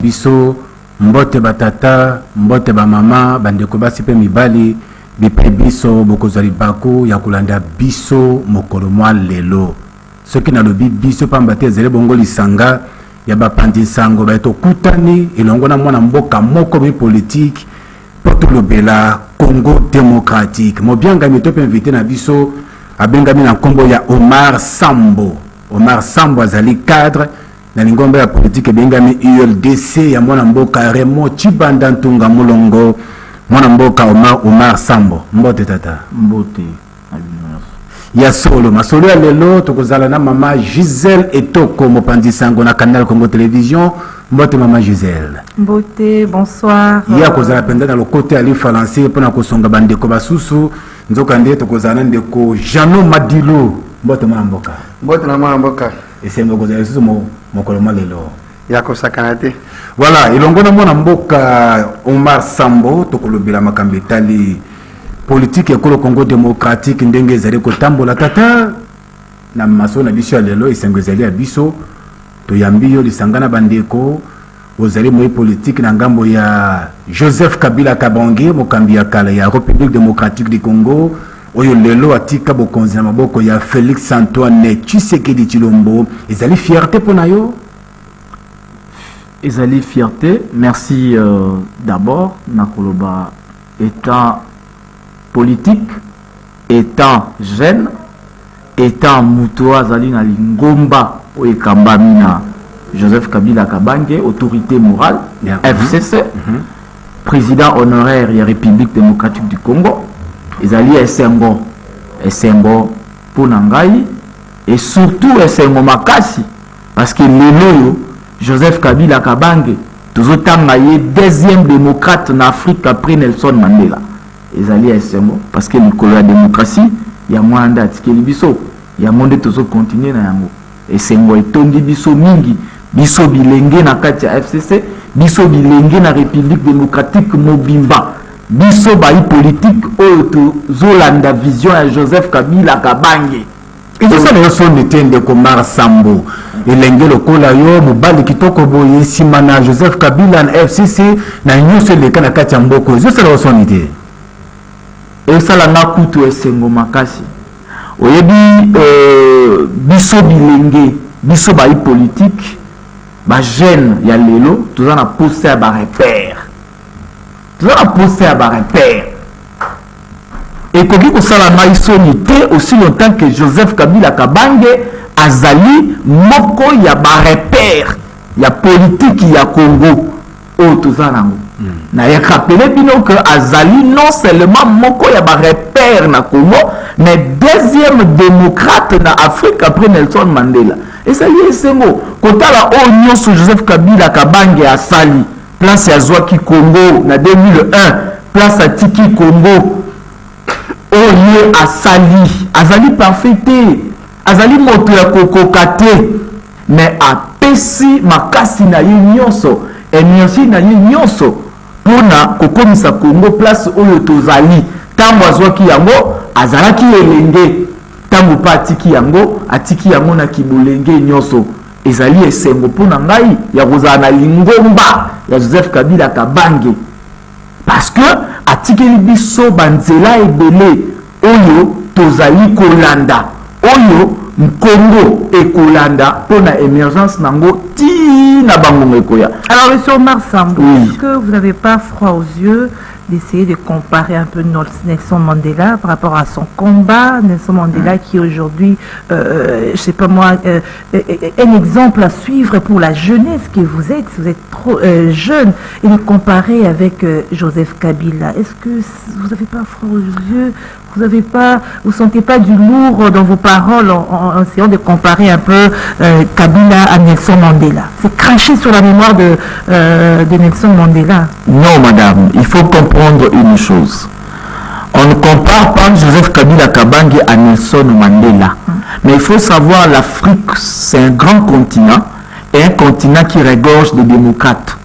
biso mbote batata mbote ba mama bandeko basi pe mibali bipe biso bokozali bako ya kolanda biso mokolo mwa lelo soki na lobi biso pamba te ezele bongo lisanga ya bapandi sango ba eto kutani elongo na mwana mboka moko bi politique poto lobela Congo démocratique mobianga mitope invité na biso abengami na kombo ya Omar Sambo azali cadre na lingomba ya politique bengami ULDC ya mwana mboka Remo Chibanda Ntunga Mulongo mwana mboka Omar Sambo mbote tata mbote ya solo masolo ya lelo tokozala na mama Gisèle Etoko mopandi sango na Canal Congo Télévision mbote mama Gisèle mbote bonsoir ya kozala penda na le côté ali français pona kosonga bandeko basusu nzoka nde tokozala ndeko Jano Madilo mbote mwana mboka mbote na mwana mboka esengo kozala susu mokolo malelo ya kosakana te voilà ilongo na mwana mboka Omar Sambo tokolobela makambo etali politique ekolo Congo démocratique ndenge ezali kotambola tata na maso na biso ya lelo esengo ezali ya biso toyambi yo lisangana bandeko ozali moyi politique na ngambo ya Joseph Kabila Kabange mokambi ya kala ya République démocratique du Congo oyo lelo atika bokonzi na maboko ya Félix Antoine Tshisekedi Tshilombo ezali fierté pona yo ezali fierté merci d'abord nakoloba étant politique étant jeune étant muto azali na lingomba oyo ekambami na Joseph Kabila Kabange autorité morale FCC président honoraire ya République démocratique du Congo ezali esengo pona ngai et surtout esengo makasi parce que lelo Joseph Kabila Kabange tozotanga ye deuxième démocrate en Afrique après Nelson Mandela ezali esengo parce que likolo ya démocratie ya mwanda atikeli biso ya monde tozo continuer na yango esengo etongi biso mingi biso bilenge na kati ya FCC biso bilenge na République démocratique mobimba biso bayi politique oyo tozolanda vision ya Joseph Kabila Kabange ezosala yo sonde te ndeko Omar Sambo elenge lokola yo mobali kitoko boye nsima na Joseph Kabila na FCC na nyonso eleka na kati ya mboko ezosala yo sonde te esala nga kutu esengo makasi oyebi biso bilenge biso bayi politique ba jeune ya lelo toza na poste ya ba repère ekoki kosala ngai soni te aussi longtemps que Joseph Kabila Kabange azali moko ya ba repère ya politique ya Congo oyo toza nango na ye rappele bino que azali non seulement moko ya ba repère na Congo mais deuxième démocrate na Afrique après Nelson Mandela ezali esengo kotala oyo nyonso Joseph Kabila Kabange asali place ya zwaki Congo na 2001 place atiki Congo oyo azali parfait te azali moto ya kokoka te mais apesi makasi na ye nyonso énergie na ye nyonso pona kokomisa Congo place oyo tozali ntango azwaki yango azalaki elenge ntango pa atiki yango na kibolenge nyonso ezali esengo pona ngai ya kozala na lingomba ya Joseph Kabila Kabange parce que atikeli biso banzela ebele oyo tozali kolanda oyo Congo ekolanda pona émergence nango ti na bango ekoya. Alors monsieur Omar Sambo, oui. Est-ce que vous n'avez pas froid aux yeux d'essayer de comparer un peu Nelson Mandela par rapport à son combat, Nelson Mandela qui aujourd'hui, je sais pas moi, un exemple à suivre pour la jeunesse que vous êtes trop jeune, et le comparer avec Joseph Kabila. Est-ce que vous n'avez pas froid aux yeux, vous sentez pas du lourd dans vos paroles en essayant de comparer un peu Kabila à Nelson Mandela? C'est cracher sur la mémoire de Nelson Mandela. Non madame, il faut comprendre une chose. On ne compare pas Joseph Kabila Kabange à Nelson Mandela. Mais il faut savoir l'Afrique, c'est un grand continent et un continent qui regorge de démocrates.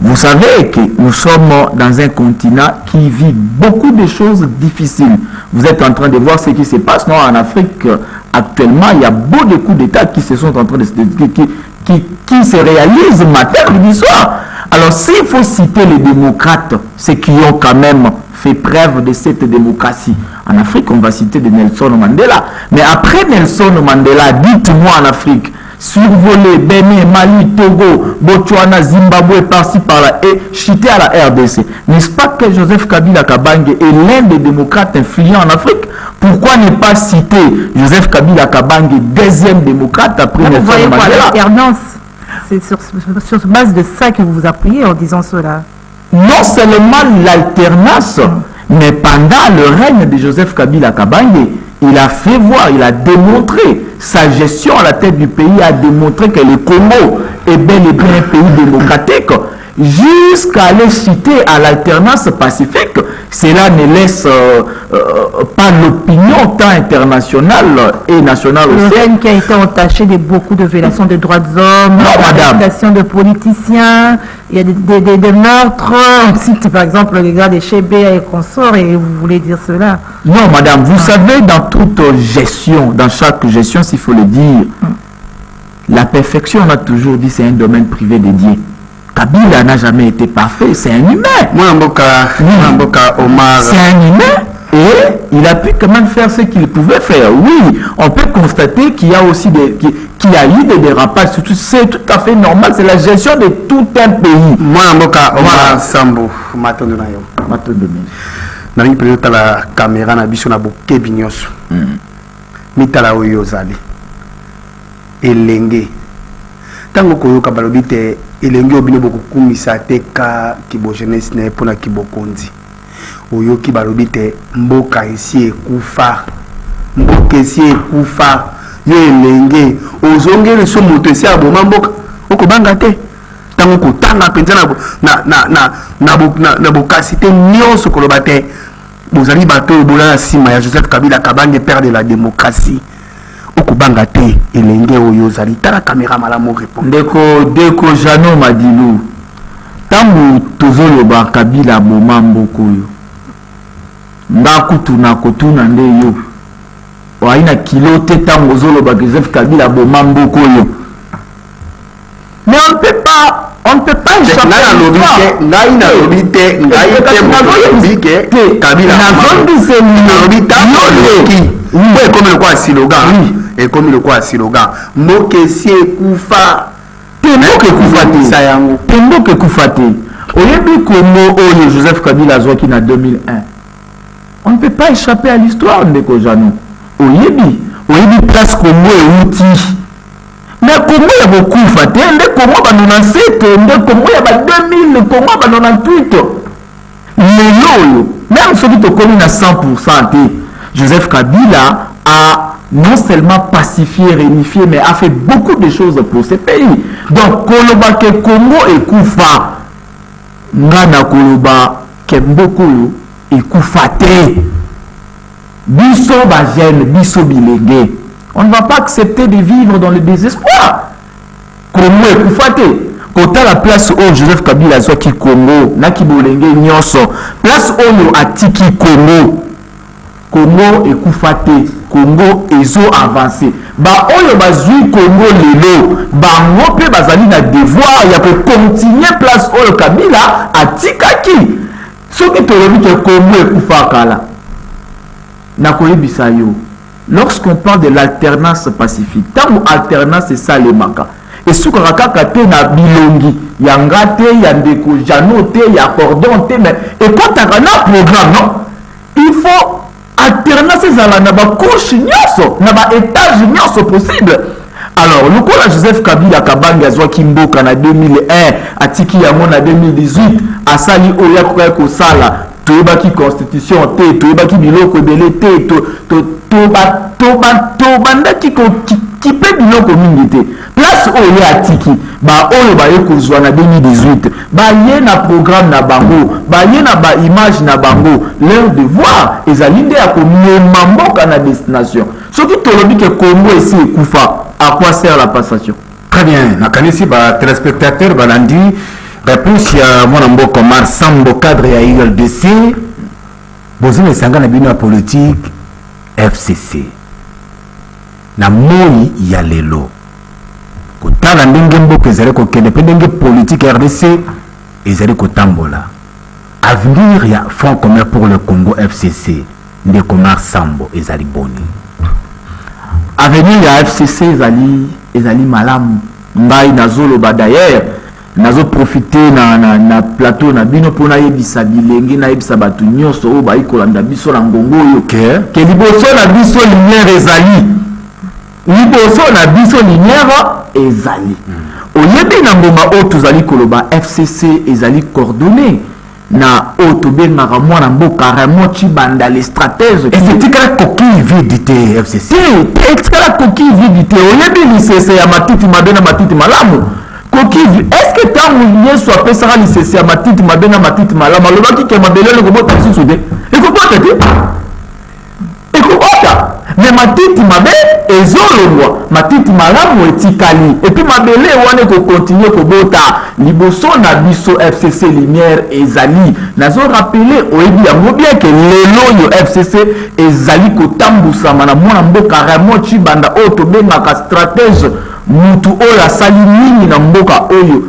Vous savez que nous sommes dans un continent qui vit beaucoup de choses difficiles. Vous êtes en train de voir ce qui se passe en Afrique actuellement. Il y a beaucoup d'États qui se sont en train de qui se réalisent matin du soir. Alors s'il faut citer les démocrates, ceux qui ont quand même fait preuve de cette démocratie en Afrique, on va citer de Nelson Mandela. Mais après Nelson Mandela, dites-moi en Afrique, survoler Bénin, Mali, Togo, Botswana, Zimbabwe, par-ci, par-là, et chuter à la RDC. N'est-ce pas que Joseph Kabila Kabange est l'un des démocrates influents en Afrique? Pourquoi ne pas citer Joseph Kabila Kabange, deuxième démocrate après Nelson Mandela? Vous voyez quoi, l'alternance? C'est sur base de ça que vous vous appuyez en disant cela. Non seulement l'alternance, mais pendant le règne de Joseph Kabila Kabange, il a fait voir, il a démontré sa gestion à la tête du pays, a démontré que le Congo est bel et bien un pays démocratique, jusqu'à aller citer à l'alternance pacifique. Cela ne laisse pas l'opinion tant internationale et nationale aussi. Le règne qui a été entaché de beaucoup de violations des droits de l'homme, d'arrestations de politiciens, il y a des meurtres. On cite par exemple les gars des Chébé et consorts, et vous voulez dire cela? Non, madame, vous savez, dans toute gestion, dans chaque gestion, s'il faut le dire, la perfection, on a toujours dit, c'est un domaine privé dédié. Kabila n'a jamais été parfait, c'est un humain. Omar. C'est un humain et il a pu quand même faire ce qu'il pouvait faire. Oui, on peut constater qu'il y a aussi qu'il y a eu des dérapages. C'est tout à fait normal, c'est la gestion de tout un pays. Omar Sambo, Matondo Nayo. Nani peut la caméra na biso na bokebi nyonso. Mitala oyo zali. Elenge. Tango koyoka balobi te elenge obine bokukumisa te ka kibo jeunesse na epona kibo konzi. Oyoki balobi te mboka esi ekufa. Mboka esi ekufa. Yo elenge ozongere so moto esi aboma mboka okobanga te. Tango kotanga penza na bokasi te nyonso koloba te. Bozali bato bola na sima ya Joseph Kabila Kabange, père de la démocratie. Okubanga te elenge oyo zali tala caméra malamu répond. Deko Jano Madilu. Tangu tozoloba Kabila boma mboko yo. Ngakutu na kotuna nde yo. Waina kilote tangu zoloba Joseph Kabila boma mboko yo. Mais on ne peut pas échapper à et comme le quoi slogan Mokesi ekufa Tembo Kufate oyebi Congo oyo Joseph Kabila zwaki na 2001. On ne peut pas échapper à l'histoire de Kojano. Oyebi place Congo euti. Mais Congo ya bokufa te nde Congo ba 97 nde Congo ya ba 2000 Congo ba 98. Lelo même celui to komi na 100% te Joseph Kabila a non seulement pacifié, réunifié, mais a fait beaucoup de choses pour ce pays. Donc, Koloba ke Congo et Koufa, Ngana Koloba ke Mboko et Koufate, Bisso Bajen, Bisso Bilégué. On ne va pas accepter de vivre dans le désespoir. Congo et Koufate. Quand à la place où Joseph Kabila soit qui Congo, Naki Bolenge Nyonso, place où Atiki Congo. Congo et Koufate, Congo ezo avancé. Ba oyo bazui Congo lelo, ba ngope bazali na devoir ya ko continuer place oyo Kabila atikaki. Soki tolobi ke Congo et Koufakala. Na koyebisa yo. Lorsqu'on parle de l'alternance pacifique, tant alternance c'est ça le maka. Et ce qu'on a kate na bilongi, yangate, yandeko, janote, ya cordon, mais et quand tu as un programme, non, il faut alternance ezala na ba couche nyonso na ba étage nyonso possible. Alors lokola Joseph Kabila Kabange azwaki mboka na 2001 atiki yango na 2018 asali oya koya kosala toyebaki constitution te toyebaki biloko ebele te tobandaki kipe biloko mingi te place oyo atiki ba oyo baye kozwa na 2018 baye na programme na bango baye na ba image na bango leur devoir ezali nde ya komema mboka na destination soki tolobi ke Congo esi ekufa à quoi sert la passation. Très bien nakanisi ba téléspectateur balandi réponse ya mwana mboka Omar Sambo cadre ya ILDC bozina esanga na bino ya politique FCC na moi ya lelo kotala ndenge mboka ezali kokende mpe ndenge politique RDC ezali kotambola. Avenir ya Front commun pour le Congo FCC ndeko Marsambo ezali boni. Avenir ya FCC ezali malamu. Ngai nazoloba d'ailleurs nazo profiter na plateau na bino pona yebisa bilenge na yebisa batu nyonso o ba ikolanda biso na ngongo yo ke liboso na biso lumière ezali. Liboso na biso lumière ezali. Oyebi na mboma o tozali koloba FCC ezali coordonné na otobengaka mwana mboka Raymond Chibanda les stratèges. Et c'est que la coquille vide de FCC. Est-ce que la coquille vide te oyebi licence ya matiti mabena matiti malamu? Coquille est-ce que tant ou soit appelé ça licence ya matiti mabena matiti malamu alobaki ke mabele le robot taxi soudé. Ekobota te? Ekobota. Mais matiti mabe ezolongwa matiti malamu etikali et puis mabele wane ko continuer kobota liboso na biso FCC lumière ezali nazo rappeler oyebi yango bien que lelo yo FCC ezali kotambusama na mwana mboka Raymond Chibanda oyo tobengaka stratège mutu oyo asali nini na mboka oyo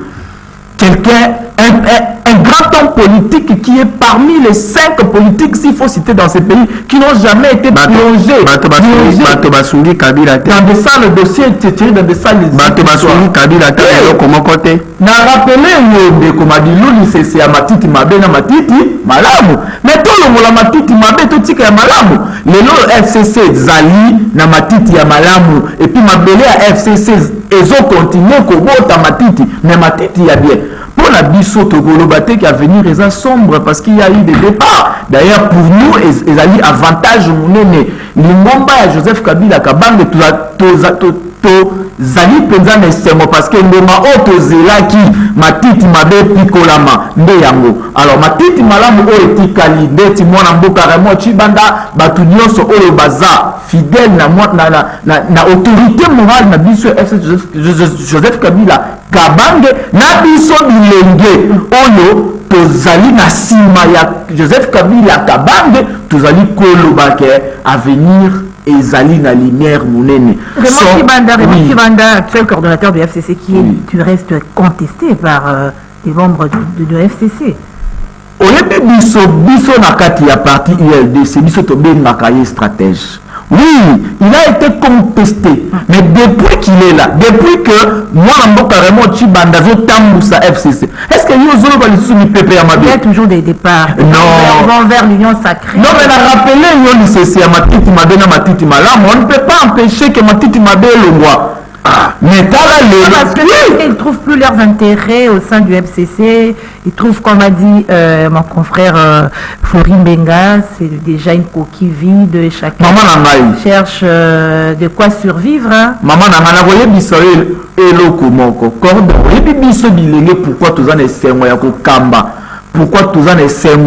quelqu'un un grand homme politique qui est parmi les 5 politiques, s'il faut citer dans ces pays, qui n'ont jamais été plongés dans des salles de dossiers, dans des salles de comment côté na rappelé comme a dit l'uni c'est à matiti mabe na matiti malamu mais tout le monde matiti mabe tout tika ya malamu lelo FCC zali na matiti ya malamu et puis mabele à FCC ezo continuer kobota matiti mais matiti ya bien pour la biso togolobate qui a venir est sombre parce qu'il y a eu des départs. D'ailleurs pour nous ils a eu avantage monene lingomba ya Joseph Kabila Kabange zali penza na semo parce que ndoma oto zelaki matiti mabe pikolama nde yango alors matiti malamu oyo etikali ndeti mwana mboka Raymond Chibanda batu nyonso oyo baza fidèle na autorité morale na biso Joseph Kabila Kabange na biso bilenge oyo tozali na sima ya Joseph Kabila Kabange tozali koloba ke avenir ezali na lumière monene. Raymond Chibanda, actuel coordonnateur du FCC, qui est du reste contesté par les membres de FCC. Oyebi biso na kati ya parti ULDC biso tobengaka ye stratège. Oui, il a été contesté. Mais depuis qu'il est là, depuis que moi, Raymond Chibanda veut tambousa FCC, est-ce que nous il y a toujours des départs. Non. Vers l'union sacrée. Non, mais la rappeler, on ne peut pas empêcher que Matiti Mabe le voit. Mais parce qu'ils ne trouvent plus leurs intérêts au sein du FCC. Ils trouvent, comme a dit mon confrère Florin Benga, c'est déjà une coquille vide. Chacun cherche de quoi survivre. Maman n'a pas dit pourquoi tous en essayons Kamba. Pourquoi tous en essayons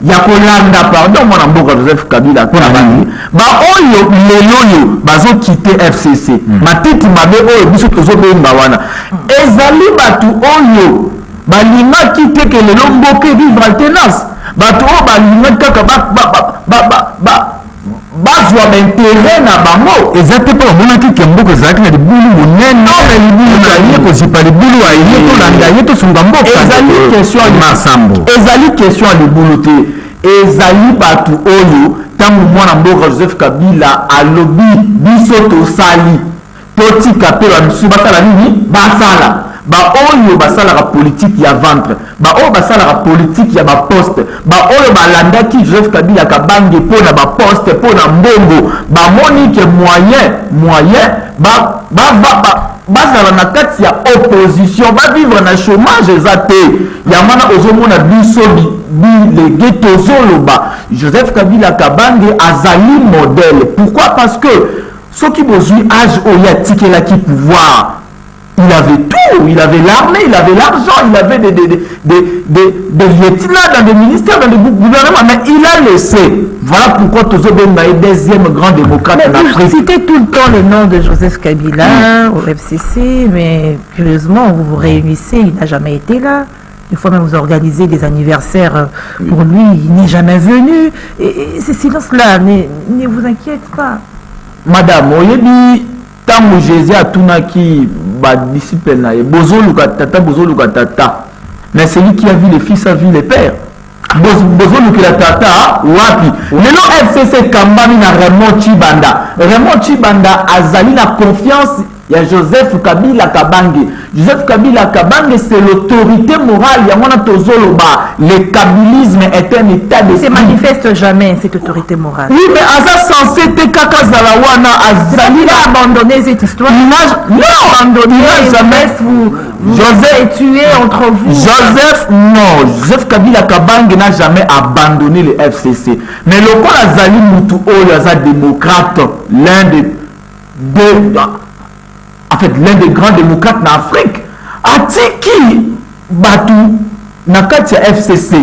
Yakolanda, pardon, mon amboka Joseph Kabila, ba oyo leloyo bazo quitter FCC. Matiti mabe oyo biso tozo benga wana. Ezali batu oyo balima quitter que lelo mboke vivre alternance. Batu oyo balima kaka bazwa intérêt na bango exactement mona ki kembo ezalaki na libulu monene non mais libulu na ye ko zipa libulu aye to landa ye to sunga mboka ezali question ya Marsambo ezali question ya libulu te ezali batu oyo tangu mwana mboka Joseph Kabila alobi biso tosali totika pe ba misu basala nini basala ba oyo basalaka politique ya ventre ba oyo basalaka politique ya ba poste ba oyo balandaki Joseph Kabila Kabange pona ba poste pona mbongo ba moni ke moyen bazala na kati ya opposition ba vivre na chômage ezate ya mana ozomona biso bilege tozoloba Joseph Kabila Kabange azali modèle. Pourquoi? Parce que ceux qui bozui âge oya tikelaki pouvoir, il avait tout, il avait l'armée, il avait l'argent, il avait des lieutenants dans des ministères, dans des gouvernements, mais il a laissé. Voilà pourquoi Tozobenga est deuxième grand démocrate en Afrique. Vous citez tout le temps le nom de Joseph Kabila au FCC, mais curieusement, vous vous réunissez, il n'a jamais été là. Des fois même vous organisez des anniversaires pour lui, il n'est jamais venu. Et ce silence-là, ne vous inquiète pas. Madame, oyebi tango Jésus atunaki ba disciple na ye bozoluka tata Mais celui qui a vu les fils a vu les pères. Besoin de la tata, wapi. Lelo FCC Kambami na Raymond Chibanda. Raymond Chibanda azali na confiance. Il y a Joseph Kabila Kabange. Joseph Kabila Kabange, c'est l'autorité morale. Il y a mon tozoloba. Le kabilisme est un état de... Il ne se manifeste jamais, cette autorité morale. Oui, mais Aza censé être Kakazalawana, Azali a abandonné cette histoire. Non, il n'a jamais... Joseph est tué entre vous. Joseph Kabila Kabange n'a jamais abandonné le FCC. Mais le coup Azali Moutou Oyaza démocrate, l'un des grands démocrates en Afrique, atiki batu nakatia FCC.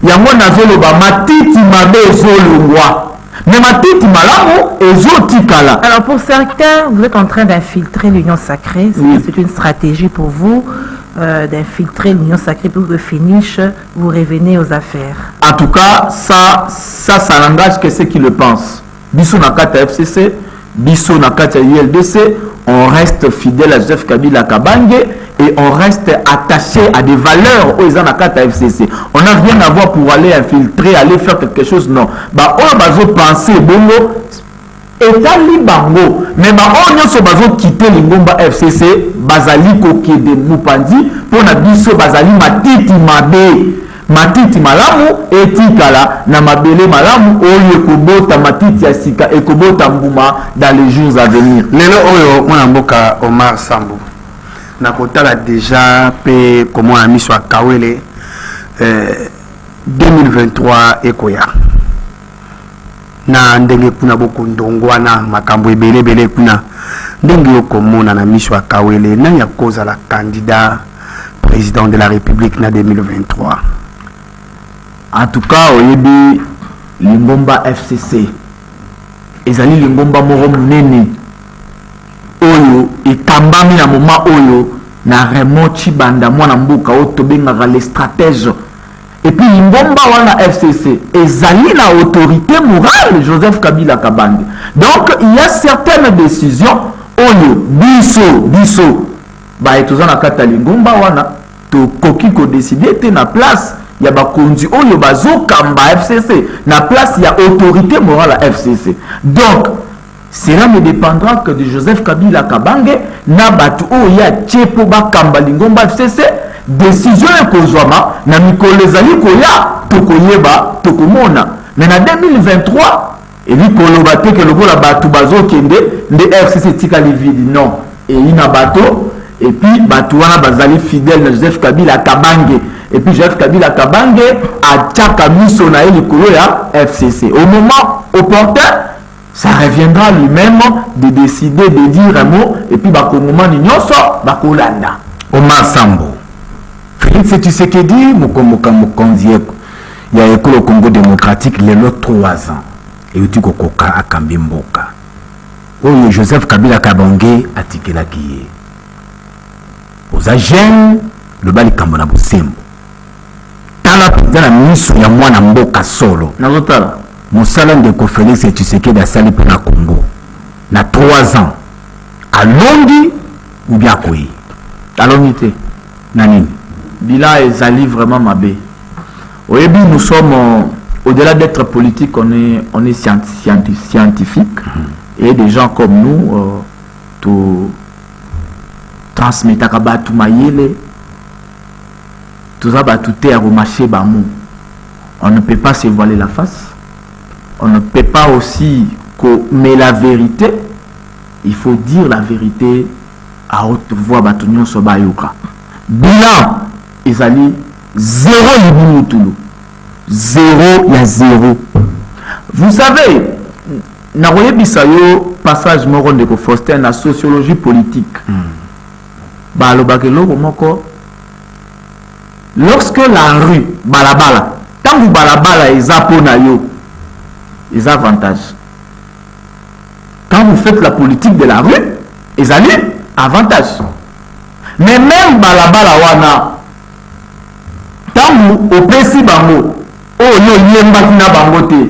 Yango nazoloba matiti mabe ezolongwa. Mais matiti malamu ezotikala. Alors pour certains, vous êtes en train d'infiltrer l'union sacrée. C'est une stratégie pour vous d'infiltrer l'union sacrée pour que finish vous revenez aux affaires. En tout cas, ça n'engage que ceux qui le pensent. Biso nakata FCC, biso nakata ILDC, on reste fidèle à Joseph Kabila Kabange et on reste attaché à des valeurs aux Anakata FCC. On n'a rien à voir pour aller infiltrer, aller faire quelque chose, non. Bah, on va penser, bongo, état libango, mais bah, on va quitter l'Ingomba FCC, bazali koke de Mupandi, pour na biso bazali matiti mabe. Matiti malamu etikala na mabele malamu oyo ekobota matiti ya sika ekobota mbuma dans les jours à venir. Lelo oyo mwana mboka Omar Sambo na kotala déjà pe comment a mis sur Kawele 2023 ekoya na ndenge kuna boko ndongwana makambo ebele kuna ndenge yokomona na mission ya Kawele nani ya koza la candidat président de la République na 2023. En tout cas, oyebi Lingomba FCC ezali Lingomba moro munene oyo ekambami na moment oyo na Raymond Chibanda mwana mbuka oyo tobengaka les stratèges. Et puis Lingomba wana FCC ezali na autorité morale Joseph Kabila Kabange. Donc il y a certaines décisions oyo biso ba etozana kata Lingomba wana to koki ko décider te na place il y a bakonzi oyo bazokamba FCC na place il y a autorité morale à FCC. Donc cela ne dépendra que de Joseph Kabila Kabange na batu oyo ya tchepo bakamba Lingomba FCC décision ekozwama na mikolo ezali koya tokoyeba tokomona. Mais na 2023 elikolo bateke lokola batu bazokende nde FCC tikali vidi non et ina bato et puis batu wana bazali fidèle na Joseph Kabila Kabange. Et puis Joseph Kabila Kabange a tchaka miso na likolo ya FCC. Au moment opportun, ça reviendra lui-même de décider de dire un mot et puis bakongoma nyonso bakolanda. Omar Sambo. Félix Tshisekedi mokonzi ya ekolo Congo démocratique lelo 3 ans. Et uti kokoka akambi mboka. Oyo Joseph Kabila Kabange atikelaki ye. Oza jeune le bali kambona bosembo. Tala pizana miso ya mwana mboka solo. Nazotala. Mosala ndeko Félix Tshisekedi asali pona Congo. Na 3 ans. Alongi ou bien koyi. Alongi te. Nanini. Bila ezali vraiment mabe. Oyebi nous sommes au-delà d'être politique, on est scientifique. Et des gens comme nous tout transmettre kabatu mayele. Tout ça tout terre au marché bamou. On ne peut pas se voiler la face. On ne peut pas aussi mais la vérité, il faut dire la vérité à haute voix batunyon sobayuka. Bilan ezali 0 libulutulu. 0 ya 0. Vous savez, naroye bisayo passage moko ndeko Faustin na sociologie politique. Balobakelo moko. Lorsque la rue, balabala, tant que balabala est zapona yo, les avantages. Quand vous faites la politique de la rue, ils allaient avantage. Mais même balabala wana, tant que au précis bango, oh yo yemba kina bangote,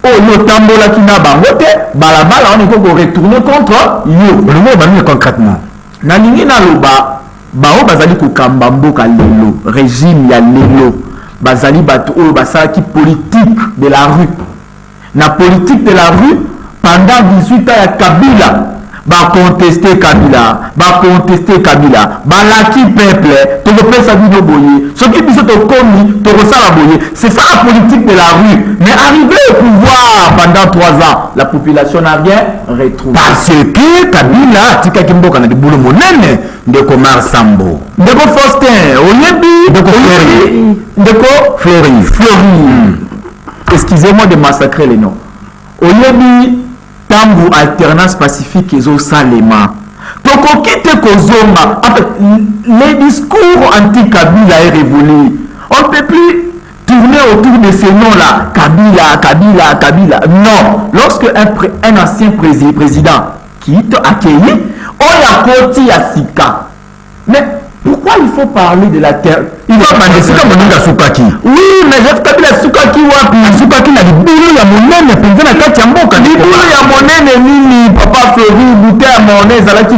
oh yo tambola kina bangote, balabala on est pour retourner contre yo. Le mot va concrètement. Na ningi na loba. bao bazali kokamba mboka lelo régime ya lelo bazali bato oyo basalaki politique de la rue na politique de la rue pendant 18 ans ya Kabila bacontester Kabila balaki peuple tokopesa bino boye soki biso tokomi tokosala boye. C'est ça la politique de la rue. Mais arrivé au pouvoir pendant 3 ans la population n'a rien retrouvé parce que Kabila tikaki mboka na libulu monene ndeko Mar Sambo ndeko Faustin oyebi ndeko Fleury. Excusez-moi de massacrer les noms. Oyebi Tambu alternance pacifique ezo salema. Tokoki te kozonga. En fait, les discours anti-Kabila est révolu. On ne peut plus tourner autour de ces noms-là. Kabila. Non. Lorsque un ancien président quitte, accueilli, on a côté à Sika. Mais pourquoi il faut parler de la terre? Il va parler de Moninga Soukaki. Oui, mais Joseph Kabila Soukaki wapi? Soukaki na libulu ya monene penza na kati ya mboka. Libulu ya monene nini papa Fleury bouteille ya mayonnaise alaki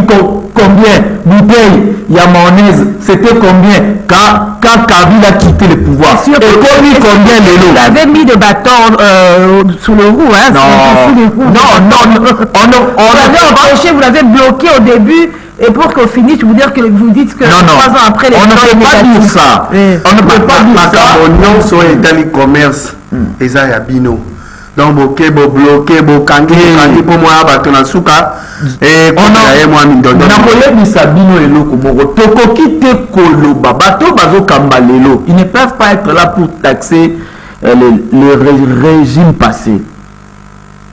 combien? Bouteille ya mayonnaise c'était combien quand Kabila quitté le pouvoir? Et combien lelo? Vous avez mis des bâtons sous le roue, hein? Non. On l'avait empêché, vous l'avez bloqué au début. Et pour qu'on finisse, vous dites que 3 ans après les on ne peut pas dire ça. On ne peut pas dire ça. Oignon so etali commerce eza ya bino. Donc boke bo bloqué bo kangi pour moi bato na suka et on a moi mindondo. Na koyebisa bino eloko moko tokoki te koloba bato bazokamba lelo. Ils ne peuvent pas être là pour taxer le régime passé.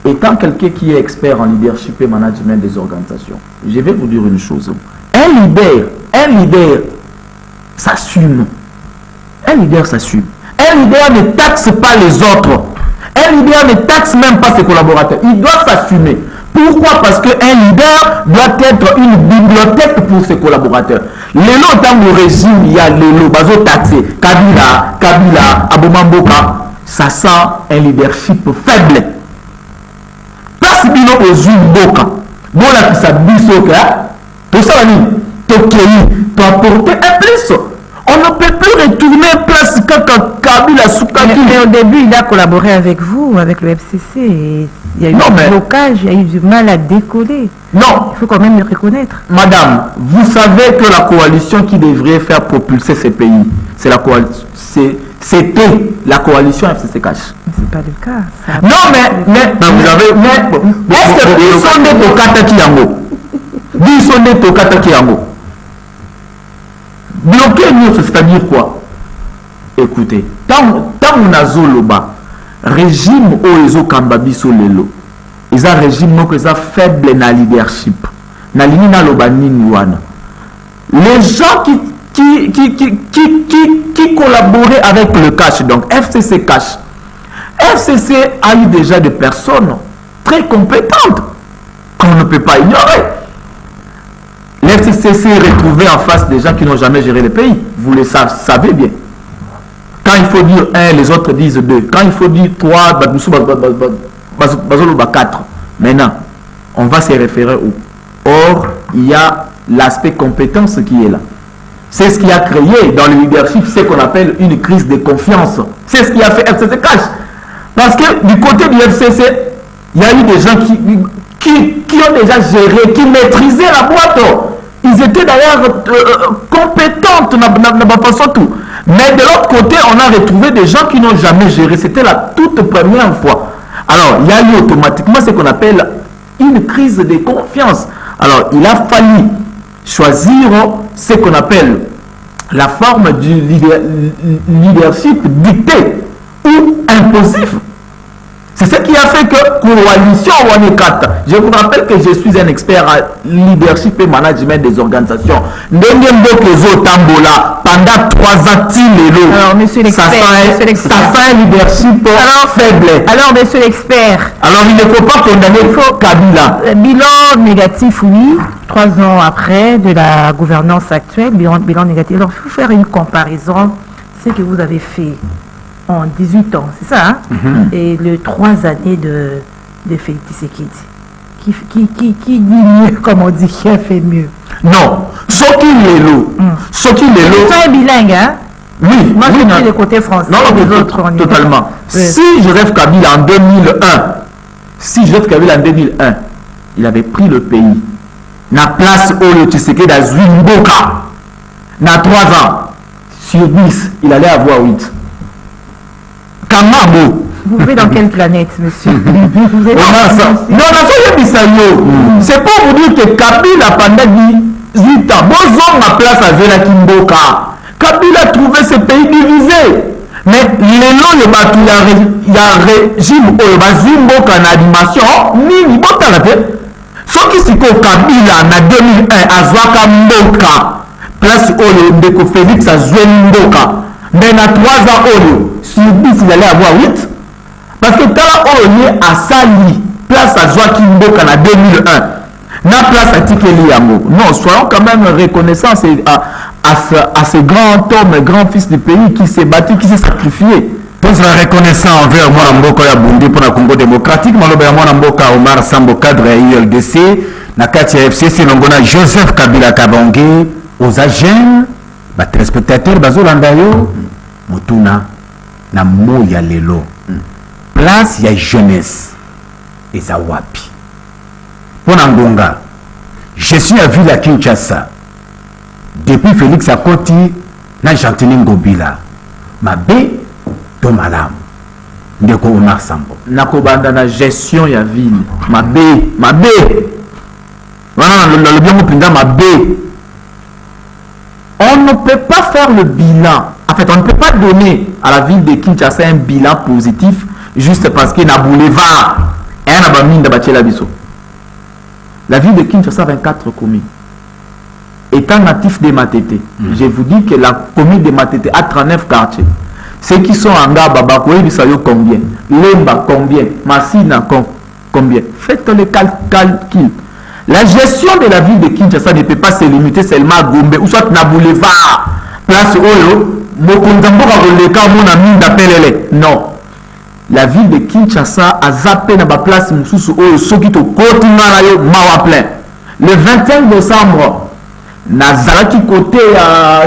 Étant quelqu'un qui est expert en leadership et management des organisations, je vais vous dire une chose. Un leader s'assume. Un leader s'assume. Un leader ne taxe pas les autres. Un leader ne taxe même pas ses collaborateurs. Il doit s'assumer. Pourquoi? Parce qu'un leader doit être une bibliothèque pour ses collaborateurs. Lelo dans le régime, il y a Lelo, bazo taxé, Kabila, Abomamboka. Ça sent un leadership faible. Place bino ozwi mboka bolakisa biso ka tosala nini tokei toapporter un plus. On ne peut plus retourner place kaka Kabila Soukaki. Mais au début il a collaboré avec vous, avec le FCC, et il y a eu un blocage, il y a eu du mal à décoller. Non, il faut quand même le reconnaître. Madame, vous savez que la coalition qui devrait faire propulser ces pays, c'est la coalition, c'était la coalition FCC Cash. C'est pas le cas. Non, mais vous avez. Est-ce que Bissonde Tokataki Yango? Bissonde Tokataki Yango. Bloquer nous, c'est-à-dire quoi? Écoutez, tant on a zoloba, régime Oezo Kambabiso Lelo, ils ont régime ils ont faible na leadership. Na lini na lobanini wana. Les gens qui collaboraient avec le cash, donc FCC Cash. FCC a eu déjà des personnes très compétentes qu'on ne peut pas ignorer. L'FCC s'est retrouvé en face des gens qui n'ont jamais géré le pays. Vous le savez bien. Quand il faut dire 1, les autres disent 2. Quand il faut dire 3, 4. Maintenant, on va se référer où? Or, il y a l'aspect compétence qui est là. C'est ce qui a créé dans le leadership ce qu'on appelle une crise de confiance. C'est ce qui a fait FCC Cash. Parce que du côté du FCC, il y a eu des gens qui ont déjà géré, qui maîtrisaient la boîte. Ils étaient d'ailleurs compétents dans la façon tout. Mais de l'autre côté, on a retrouvé des gens qui n'ont jamais géré. C'était la toute première fois. Alors, il y a eu automatiquement ce qu'on appelle une crise de confiance. Alors, il a fallu choisir ce qu'on appelle la forme du leadership dicté ou imposif. C'est ce qui a fait que coalition Wanekata, je vous rappelle que je suis un expert en leadership et management des organisations. Tambola pendant 3 ans, alors, monsieur l'expert, ça fait un leadership faible. Alors, monsieur l'expert, alors il ne faut pas condamner Kabila. Bilan négatif, oui. 3 ans après de la gouvernance actuelle, bilan négatif. Alors, il faut faire une comparaison. Ce que vous avez fait en 18 ans, c'est ça, hein? Et les 3 années de Félix Tshisekedi. Qui dit mieux, comme on dit, qui a fait mieux? Non. Soki lelo. C'est bilingue, hein? Oui. Moi, oui, j'ai pris le côté français. Non, les autres, on y totalement. Oui. Si Joseph Kabila en 2001, il avait pris le pays. Na place Oyo Tshisekedi à Mboka. Na 3 ans. Sur 10, il allait avoir 8. Kamabo. Vous vivez dans quelle planète, monsieur? Vous êtes Non, c'est pas vous dire que Kabila pendant 18 ans, bon ma place à Vela Kimboka. Kabila a trouvé ce pays divisé. Mais les noms de Batou, il y a régime Mboka en animation, ni Mboka la tête. Ce qui s'est fait Kabila en 2001 à Zwaka Mboka, place Oyo Ndeko Félix à Zwen Mboka. Mais dans 3 ans Oyo, sur 10 il allait avoir 8. Parce que quand on est à Sali, place à Joaquim Mboka en 2001, na place à Tikeli Yango. Non, soyons quand même reconnaissants à ce grand homme, grand fils du pays qui s'est battu, qui s'est sacrifié. Tous la reconnaissant envers moi Mboka ya Bundi pour la Congo démocratique, maloba ya moi Mboka Omar Sambo cadre ya ULDC, na kati ya FCC longona Joseph Kabila Kabonge, aux agents, ba téléspectateurs bazolanda yo, mutuna na moya lelo. Place ya jeunesse eza wapi pona ngonga je suis à ville à Kinshasa depuis Félix Akoti na Gentini Ngobila mabe to malamu ndeko Omar Sambo nakobanda na gestion ya ville mabe wana le bien mopinda mabe. On ne peut pas faire le bilan, en fait on ne peut pas donner à la ville de Kinshasa un bilan positif juste parce qu'il y a un boulevard et un mine de Bachela Bisso. La ville de Kinshasa a 24 communes. Étant natif de Matete, je vous dis que la commune de Matete a 39 quartiers. Ceux qui sont en Gaba, Bakoye Bisayo combien? Lemba combien? Massina combien? Faites le calcul. La gestion de la ville de Kinshasa ne peut pas se limiter seulement à Gombe ou soit na boulevard. Place Oyo, Mokonzamboka Roleka, mon ami d'appelele. Non. La ville de Kinshasa a zappé dans la place Moussou Oyo, Sokito, Kotimanayo, Mawa plein. Le 21 décembre, Nazaraki côté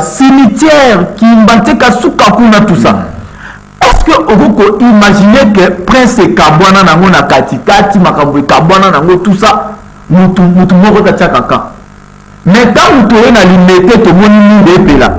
cimetière, qui m'a Kasuka Kuna, tout ça. Est-ce que vous pouvez imaginer que Prince Kabwana Nango na Katikati, Makabwe Kabwana Nango, tout ça, Moutou Moko Tachakaka. Mais quand vous trouvez dans l'immédiat, tout le monde est là.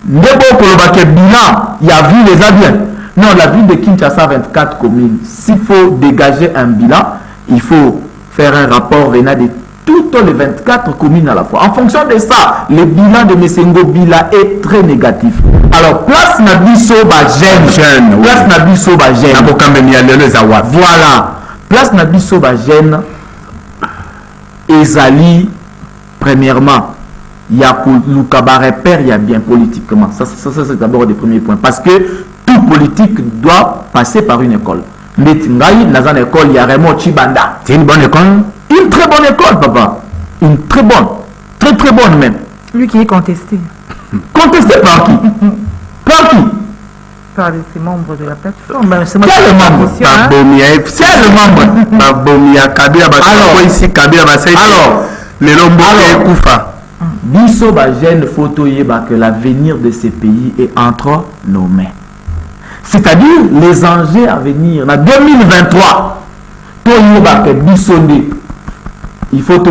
Ndebo Kolobake bilan, il y a vu les avions. Non, la ville de Kinshasa a 24 communes. S'il faut dégager un bilan, il faut faire un rapport venant de toutes les 24 communes à la fois. En fonction de ça, le bilan de Messengo Bila est très négatif. Alors, place Nabiso Bajen. Place Nabiso Bajen. Voilà. Place Nabiso Bajen. Ezali, premièrement, il y a le cabaret père, il y a bien politiquement. Ça c'est d'abord le premier point. Parce que tout politique doit passer par une école. Mais dans une école, il y a Raymond Chibanda. C'est une bonne école? Une très bonne école, papa. Une très bonne. Très très bonne même. Lui qui est contesté. Contesté par qui? Par qui? Par ses membres de la plateforme. Ben, c'est quel membre? Quel membre? Kabila ici Kabila alors les Lombo Koufa. Biso Bajen photo yeba que l'avenir de ces pays est entre nos mains. C'est-à-dire les enjeux à venir. En 2023, il faut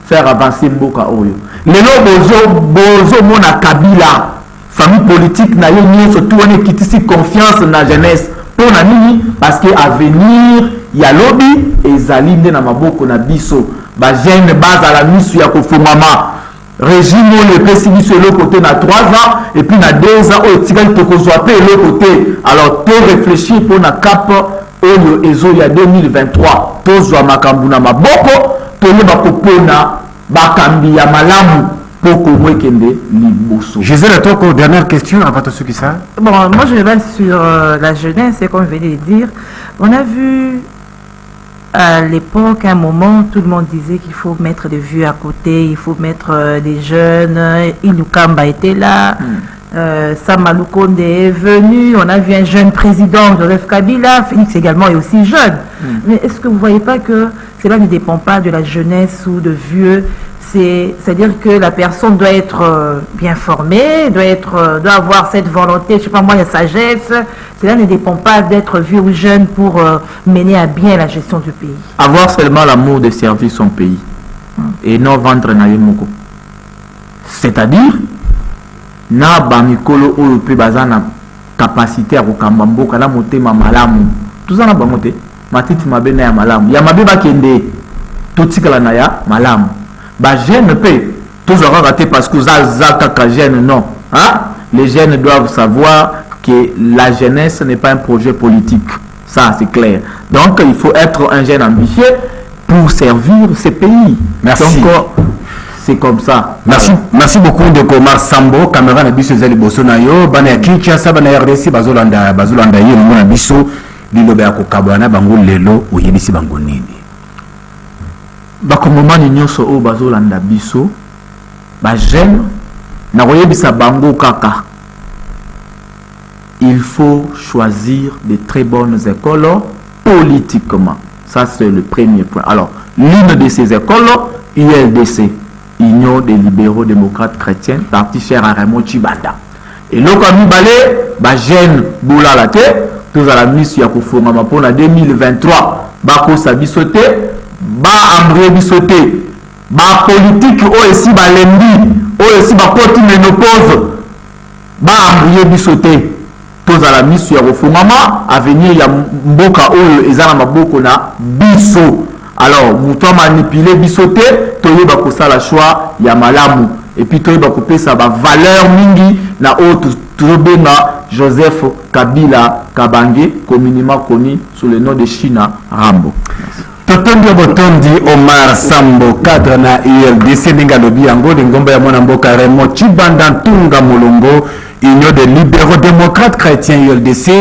faire avancer Mboka Oyo. Les Bozo Mona Kabila, famille politique, n'a eu surtout une qui confiance dans la jeunesse. Pour la nuit, parce qu'à venir, il y a lobby et Zaline na maboko na biso. Bajen base à la mission ya Kofumama. Régime le PCB sur le côté na 3 ans et puis na 2 ans au Tigal Tokozwape le côté. Alors tout réfléchir pour na cap Oyo Ezo ya 2023. Tozwa makambu na maboko, toyeba kopona bakambi ya malamu pour qu'on kende liboso. Gisèle Atoko, dernière question avant tout ce qui ça. Bon, moi je vais sur la jeunesse et comme je venais de dire, on a vu à l'époque, à un moment, tout le monde disait qu'il faut mettre des vieux à côté, il faut mettre des jeunes. Ilukamba était là, Samalou Konde est venu, on a vu un jeune président, Joseph Kabila, Félix également est aussi jeune. Mais est-ce que vous ne voyez pas que cela ne dépend pas de la jeunesse ou de vieux? C'est-à-dire que la personne doit être bien formée, doit avoir cette volonté, je sais pas moi, la sagesse. Cela ne dépend pas d'être vieux ou jeune pour mener à bien la gestion du pays. Avoir seulement l'amour de servir son pays et non vendre na yemoko. C'est-à-dire, na bamikolo oyo pe bazana capacité à kokamba mboka na motema malamu. Tout ça na bangote, matiti mabena ya malamu. Ya mabe bakende, totikala na ya malamu. Ba jeune pe tous aura raté parce que kaka jeune non, hein? Les jeunes doivent savoir que la jeunesse n'est pas un projet politique, ça c'est clair. Donc il faut être un jeune ambitieux pour servir ce pays. Merci. Donc c'est comme ça. Merci, merci beaucoup de Omar Sambo, caméra na biso zali boso na yo, bana ya Kinshasa bana RDC bazolanda yo na biso lilobe ya kokabwana bango lelo oyebisi bango nini. Bakongomani nyonso oyo bazolanda biso bajeune na koyebisa bango kaka il faut choisir de très bonnes écoles politiquement. Ça c'est le premier point. Alors l'une de ces écoles, ULDC, Union des libéraux démocrates chrétiens, parti cher à Raymond Chibanda. Et là comme il balé bajeune boula la tête tous à la mission ya kofongama pour la 2023 bako sabisote ba ambre bisoté ba politique o esi ba lembi o esi ba koti ménopause ba ambre bisoté tous à la mission ya kofongama avenir ya mboka oyo ezana maboko na biso. Alors muto manipuler bisoté toyeba ko sala choix ya malamu et puis toyeba ko pesa ba valeur mingi na autre tobenga Joseph Kabila Kabange, communément connu sous le nom de China Rambo. Totondi botondi Omar Sambo cadre na ULDC ninga lobi yango de ngomba ya mwana mboka Raymond Chibanda Ntunga Molongo Union des libéraux démocrates chrétiens ULDC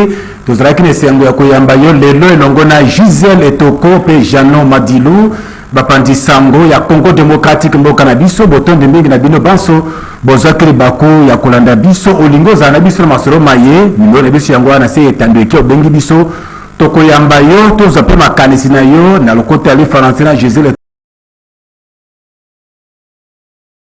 tozalaki na esengo ya koyamba yo lelo elongo na Gisèle Etoko pe Janon Madilu bapandi sango ya Congo démocratique mboka na biso botondi mingi na bino banso bozakeli bako ya kolanda biso olingo za na biso masoro maye milo na biso yango na se etando eki obengi biso tokoyamba yo toza pe makanisi na yo na lokoto ya le français na Gisèle